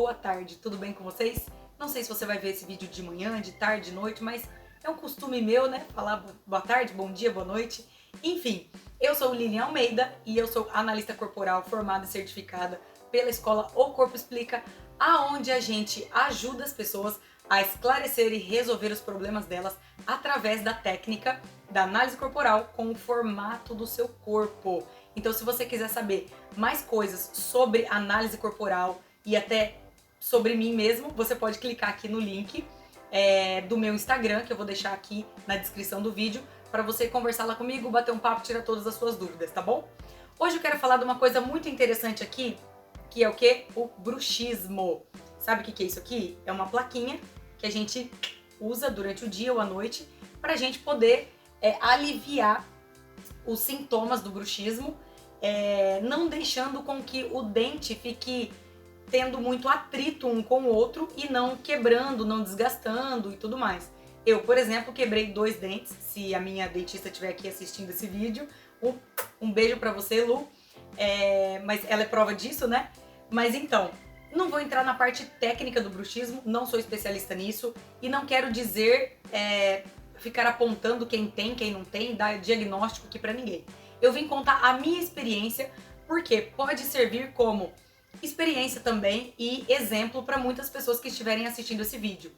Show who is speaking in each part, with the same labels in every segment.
Speaker 1: boa tarde, tudo bem com vocês? Não sei se você vai ver esse vídeo de manhã, de tarde, de noite, mas é um costume meu, né? Falar boa tarde, bom dia, boa noite. Enfim, eu sou Lilian Almeida e eu sou analista corporal formada e certificada pela escola O Corpo Explica, aonde a gente ajuda as pessoas a esclarecer e resolver os problemas delas através da técnica da análise corporal com o formato do seu corpo. Então, se você quiser saber mais coisas sobre análise corporal e até sobre mim mesmo, você pode clicar aqui no link do meu Instagram, que eu vou deixar aqui na descrição do vídeo, para você conversar lá comigo, bater um papo, tirar todas as suas dúvidas, tá bom? Hoje eu quero falar de uma coisa muito interessante aqui, que é o quê? O bruxismo. Sabe o que é isso aqui? É uma plaquinha que a gente usa durante o dia ou à noite para a gente poder aliviar os sintomas do bruxismo, não deixando com que o dente fique tendo muito atrito um com o outro e não quebrando, não desgastando e tudo mais. Eu, por exemplo, quebrei 2 dentes. Se a minha dentista estiver aqui assistindo esse vídeo, um beijo pra você, Lu. Mas ela é prova disso, né? Mas então, não vou entrar na parte técnica do bruxismo, não sou especialista nisso e não quero dizer, ficar apontando quem tem, quem não tem, dar diagnóstico aqui pra ninguém. Eu vim contar a minha experiência, porque pode servir como experiência também e exemplo para muitas pessoas que estiverem assistindo esse vídeo.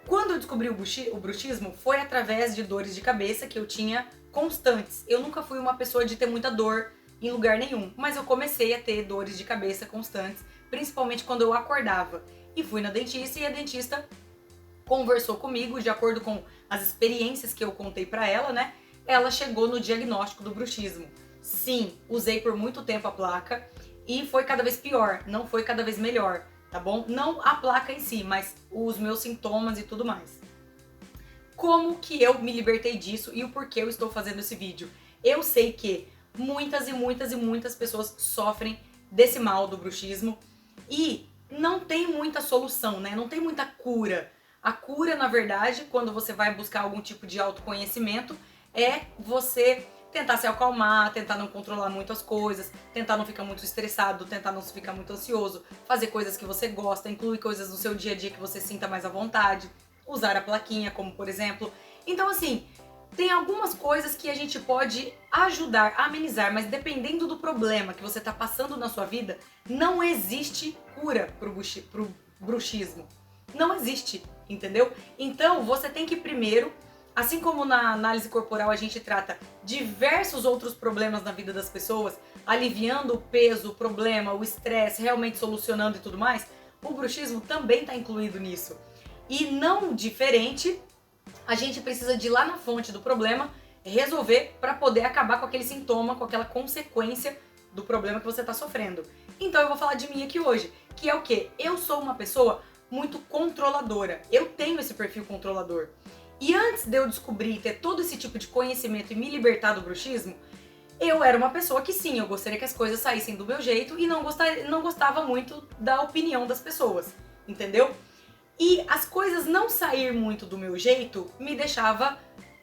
Speaker 1: Quando eu descobri o bruxismo, foi através de dores de cabeça que eu tinha constantes. Eu nunca fui uma pessoa de ter muita dor em lugar nenhum, mas eu comecei a ter dores de cabeça constantes, principalmente quando eu acordava. E fui na dentista e a dentista conversou comigo, de acordo com as experiências que eu contei para ela, né? Ela chegou no diagnóstico do bruxismo. Sim, usei por muito tempo a placa e foi cada vez pior, não foi cada vez melhor, tá bom? Não a placa em si, mas os meus sintomas e tudo mais. Como que eu me libertei disso e o porquê eu estou fazendo esse vídeo? Eu sei que muitas pessoas sofrem desse mal do bruxismo e não tem muita solução, né? Não tem muita cura. A cura, na verdade, quando você vai buscar algum tipo de autoconhecimento, é você tentar se acalmar, tentar não controlar muito as coisas, tentar não ficar muito estressado, tentar não ficar muito ansioso, fazer coisas que você gosta, incluir coisas no seu dia a dia que você sinta mais à vontade, usar a plaquinha, como por exemplo. Então, assim, tem algumas coisas que a gente pode ajudar a amenizar, mas dependendo do problema que você está passando na sua vida, não existe cura pro bruxismo. Não existe, entendeu? Então, você tem que primeiro, assim como na análise corporal a gente trata diversos outros problemas na vida das pessoas, aliviando o peso, o problema, o estresse, realmente solucionando e tudo mais, o bruxismo também está incluído nisso. E não diferente, a gente precisa de ir lá na fonte do problema, resolver para poder acabar com aquele sintoma, com aquela consequência do problema que você está sofrendo. Então eu vou falar de mim aqui hoje, que é o quê? Eu sou uma pessoa muito controladora, eu tenho esse perfil controlador. E antes de eu descobrir e ter todo esse tipo de conhecimento e me libertar do bruxismo, eu era uma pessoa que sim, eu gostaria que as coisas saíssem do meu jeito e não gostava muito da opinião das pessoas, entendeu? E as coisas não sair muito do meu jeito me deixava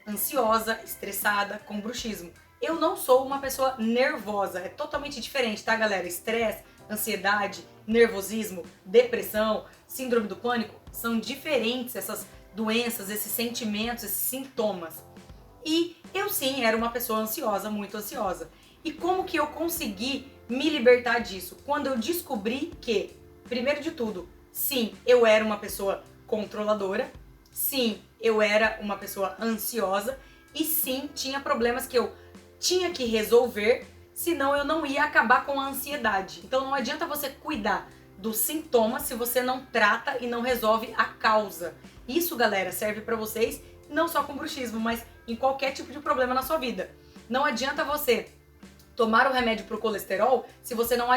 Speaker 1: ansiosa, estressada, com bruxismo. Eu não sou uma pessoa nervosa, é totalmente diferente, tá, galera? Estresse, ansiedade, nervosismo, depressão, síndrome do pânico, são diferentes essas doenças, esses sentimentos, esses sintomas. E eu sim era uma pessoa ansiosa, muito ansiosa. E como que eu consegui me libertar disso? Quando eu descobri que, primeiro de tudo, sim, eu era uma pessoa controladora, sim, eu era uma pessoa ansiosa e sim, tinha problemas que eu tinha que resolver, senão eu não ia acabar com a ansiedade. Então não adianta você cuidar dos sintomas se você não trata e não resolve a causa. Isso, galera, serve pra vocês não só com bruxismo, mas em qualquer tipo de problema na sua vida. Não adianta você tomar o remédio pro colesterol se você não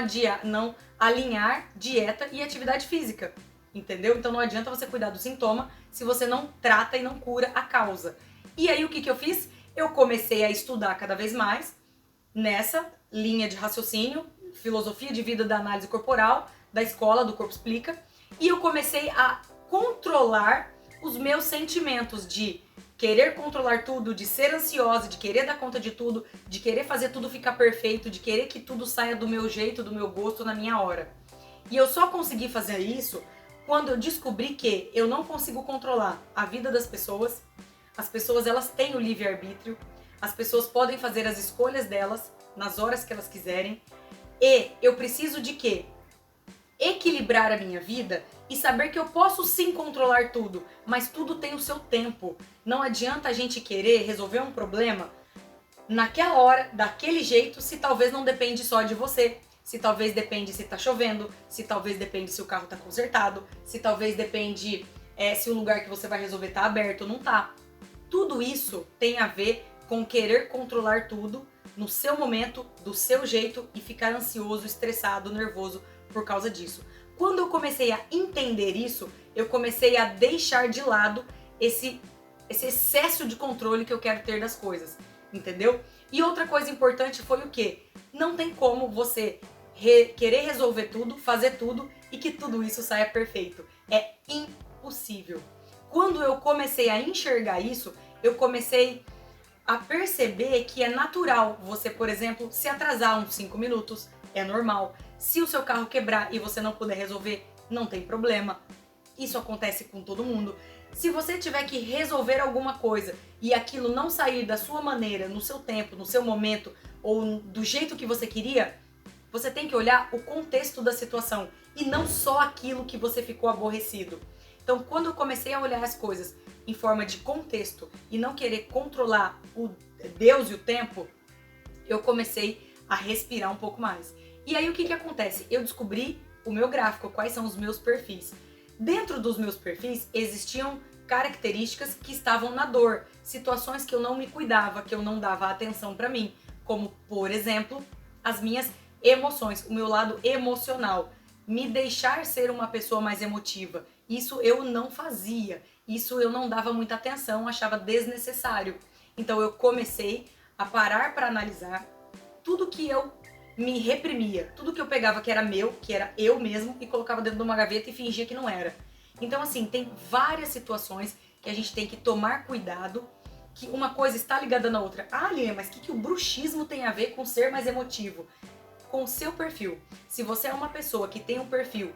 Speaker 1: alinhar dieta e atividade física, entendeu? Então não adianta você cuidar do sintoma se você não trata e não cura a causa. E aí o que eu fiz? Eu comecei a estudar cada vez mais nessa linha de raciocínio, filosofia de vida da análise corporal, da escola do Corpo Explica, e eu comecei a controlar os meus sentimentos de querer controlar tudo, de ser ansiosa, de querer dar conta de tudo, de querer fazer tudo ficar perfeito, de querer que tudo saia do meu jeito, do meu gosto, na minha hora. E eu só consegui fazer isso quando eu descobri que eu não consigo controlar a vida das pessoas. As pessoas, elas têm o livre-arbítrio. As pessoas podem fazer as escolhas delas nas horas que elas quiserem. E eu preciso de quê? Equilibrar a minha vida e saber que eu posso sim controlar tudo, mas tudo tem o seu tempo. Não adianta a gente querer resolver um problema naquela hora, daquele jeito, se talvez não depende só de você, se talvez depende se tá chovendo, se talvez depende se o carro tá consertado, se talvez depende se o lugar que você vai resolver tá aberto ou não tá. Tudo isso tem a ver com querer controlar tudo no seu momento, do seu jeito e ficar ansioso, estressado, nervoso por causa disso. Quando eu comecei a entender isso, eu comecei a deixar de lado esse excesso de controle que eu quero ter das coisas, entendeu? E outra coisa importante foi o quê? Não tem como você querer resolver tudo, fazer tudo e que tudo isso saia perfeito. É impossível. Quando eu comecei a enxergar isso, eu comecei a perceber que é natural você, por exemplo, se atrasar uns 5 minutos, é normal. Se o seu carro quebrar e você não puder resolver, não tem problema. Isso acontece com todo mundo. Se você tiver que resolver alguma coisa e aquilo não sair da sua maneira, no seu tempo, no seu momento ou do jeito que você queria, você tem que olhar o contexto da situação e não só aquilo que você ficou aborrecido. Então, quando eu comecei a olhar as coisas em forma de contexto e não querer controlar o Deus e o tempo, eu comecei a respirar um pouco mais. E aí o que acontece? Eu descobri o meu gráfico, quais são os meus perfis. Dentro dos meus perfis existiam características que estavam na dor, situações que eu não me cuidava, que eu não dava atenção pra mim, como, por exemplo, as minhas emoções, o meu lado emocional, me deixar ser uma pessoa mais emotiva. Isso eu não fazia, isso eu não dava muita atenção, achava desnecessário. Então eu comecei a parar para analisar tudo que eu me reprimia, tudo que eu pegava que era meu, que era eu mesmo, e colocava dentro de uma gaveta e fingia que não era. Então assim, tem várias situações que a gente tem que tomar cuidado, que uma coisa está ligada na outra. Ah, Lilian, mas o que o bruxismo tem a ver com ser mais emotivo? Com o seu perfil. Se você é uma pessoa que tem um perfil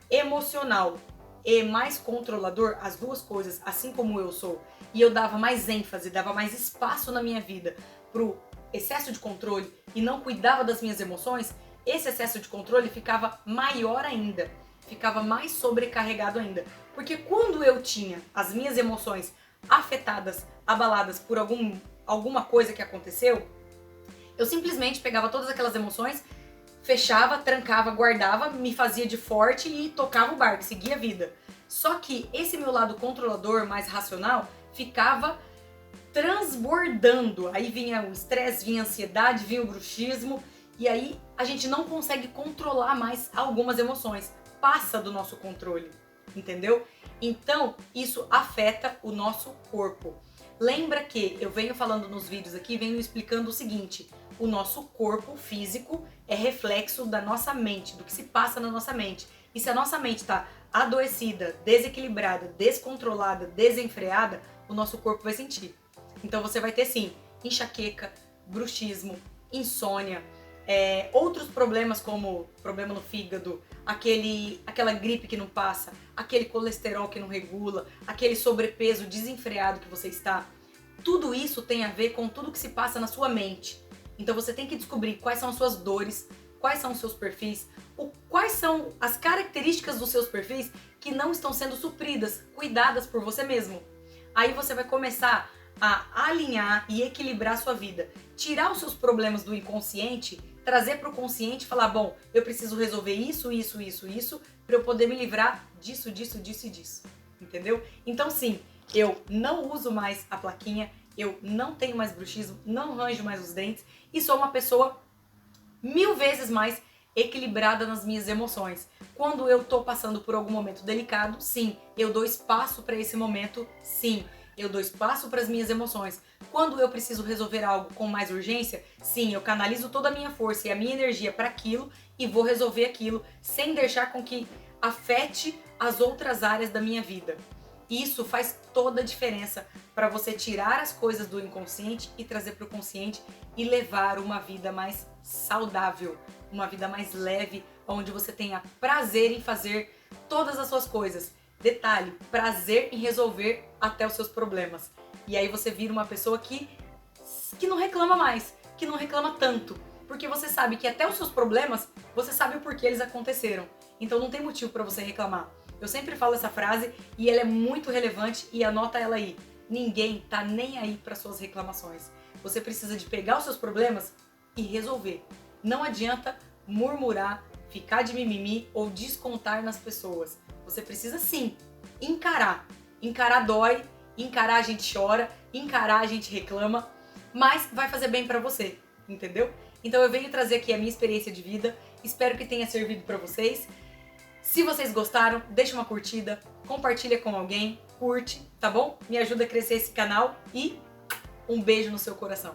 Speaker 1: emocional e mais controlador, as duas coisas, assim como eu sou, e eu dava mais ênfase, dava mais espaço na minha vida pro excesso de controle e não cuidava das minhas emoções, esse excesso de controle ficava maior ainda, ficava mais sobrecarregado ainda. Porque quando eu tinha as minhas emoções afetadas, abaladas por alguma coisa que aconteceu, eu simplesmente pegava todas aquelas emoções, fechava, trancava, guardava, me fazia de forte e tocava o barco, seguia a vida. Só que esse meu lado controlador, mais racional, ficava transbordando. Aí vinha o estresse, vinha a ansiedade, vinha o bruxismo, e aí a gente não consegue controlar mais algumas emoções. Passa do nosso controle, entendeu? Então, isso afeta o nosso corpo. Lembra que eu venho falando nos vídeos aqui, venho explicando o seguinte: o nosso corpo físico é reflexo da nossa mente, do que se passa na nossa mente. E se a nossa mente está adoecida, desequilibrada, descontrolada, desenfreada, o nosso corpo vai sentir. Então você vai ter sim enxaqueca, bruxismo, insônia, outros problemas como problema no fígado, aquela gripe que não passa, aquele colesterol que não regula, aquele sobrepeso desenfreado que você está. Tudo isso tem a ver com tudo que se passa na sua mente. Então você tem que descobrir quais são as suas dores, quais são os seus perfis, quais são as características dos seus perfis que não estão sendo supridas, cuidadas por você mesmo. Aí você vai começar a alinhar e equilibrar a sua vida. Tirar os seus problemas do inconsciente, trazer para o consciente e falar, bom, eu preciso resolver isso, isso, isso, isso, para eu poder me livrar disso, disso, disso e disso. Entendeu? Então sim, eu não uso mais a plaquinha, eu não tenho mais bruxismo, não ranjo mais os dentes e sou uma pessoa 1000 vezes mais equilibrada nas minhas emoções. Quando eu tô passando por algum momento delicado, sim, eu dou espaço para esse momento, sim, eu dou espaço para as minhas emoções. Quando eu preciso resolver algo com mais urgência, sim, eu canalizo toda a minha força e a minha energia para aquilo e vou resolver aquilo sem deixar com que afete as outras áreas da minha vida. Isso faz toda a diferença para você tirar as coisas do inconsciente e trazer para o consciente e levar uma vida mais saudável, uma vida mais leve, onde você tenha prazer em fazer todas as suas coisas. Detalhe, prazer em resolver até os seus problemas. E aí você vira uma pessoa que não reclama mais, que não reclama tanto. Porque você sabe que até os seus problemas, você sabe o porquê eles aconteceram. Então não tem motivo para você reclamar. Eu sempre falo essa frase e ela é muito relevante e anota ela aí. Ninguém tá nem aí para suas reclamações. Você precisa de pegar os seus problemas e resolver. Não adianta murmurar, ficar de mimimi ou descontar nas pessoas. Você precisa sim encarar. Encarar dói, encarar a gente chora, encarar a gente reclama, mas vai fazer bem pra você, entendeu? Então eu venho trazer aqui a minha experiência de vida, espero que tenha servido pra vocês. Se vocês gostaram, deixa uma curtida, compartilha com alguém, curte, tá bom? Me ajuda a crescer esse canal e um beijo no seu coração.